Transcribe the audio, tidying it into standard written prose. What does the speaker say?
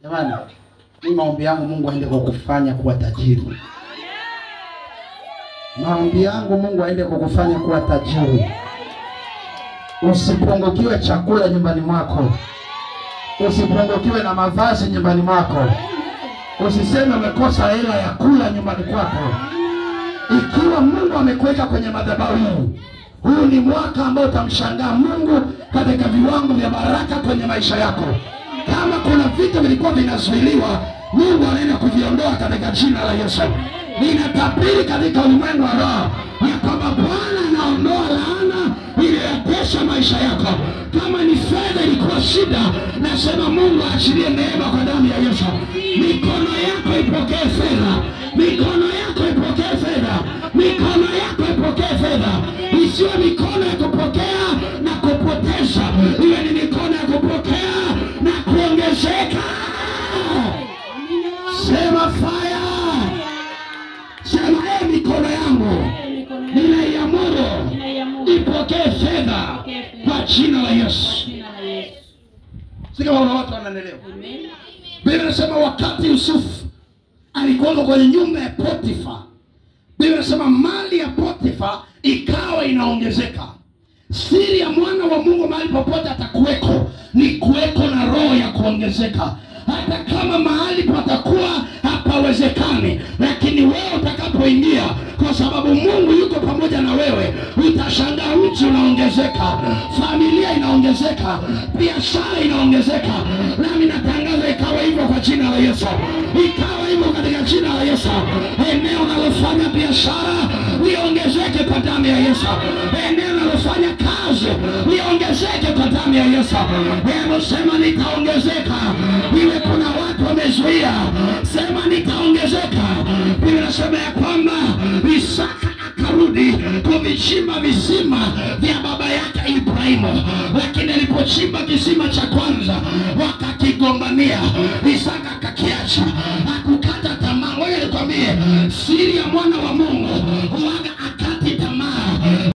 Jamani, mimi maombi yangu Mungu aende kukufanya kuwa tajiri. Maombi yangu Mungu aende kukufanya kuwa tajiri. Usipungukiwe chakula nyumbani mwako. Usipungukiwe na mavazi nyumbani mwako. Usiseme umekosa hela ya kula nyumbani kwako. Ikiwa Mungu amekuweka kwenye madhabahu, huu ni mwaka ambao utamshangaa Mungu katika viwango vya baraka kwenye maisha yako. Kama kuna vitu vilikuwa vinazuiliwa, Mungu anaenda kuviondoa katika jina la Yesu. Ninatabiri katika ulimwengu wa roho ya kwamba Bwana anaondoa laana iliyotesa maisha yako. Kama ni fedha ilikuwa shida, nasema Mungu aachilie neema kwa damu ya Yesu. Mikono yako ipokee fedha. Mikono yako ipokee fedha. Mikono yako ipokee fedha. Isiwe mikono ya kupokea na kupoteza, iwe ni mikono ya kupokea na kuongezeka. Sema fire. Sema mikono yangu ninaiamuru ipokee fedha kwa jina la Yesu. Sika wana watu wanaelewa. Biblia inasema wakati Yusufu alikuwa kwenye nyumba ya Potifa, Biblia inasema mali ya Potifa ikawa inaongezeka. Siri ya mwana wa Mungu mahali popote atakuweko ni kuweko na roho ya kuongezeka. Hata kama mahali patakuwa hapawezekani, lakini wewe utakapoingia, kwa sababu Mungu yuko pamoja na wewe, utashangaa mji unaongezeka, familia inaongezeka, biashara inaongezeka. Nami natangaza ikawa hivyo kwa jina la Yesu. Ikawa hivyo katika jina la Yesu. Eneo unalofanya biashara liongezeke kwa damu ya Yesu. Eneo unalofanya kazi liongezeke kwa damu ya Yesu. Hebu sema nitaongezeka. Iwe kuna watu wamezuia, sema nitaongezeka. Biblia inasema ya kwamba Isaka akarudi kuvichimba visima vya baba yake Ibrahimu, lakini alipochimba kisima cha kwanza wakakigombania, Isaka akakiacha, hakukata tamaa. Wewe nikwambie siri ya mwana wa Mungu,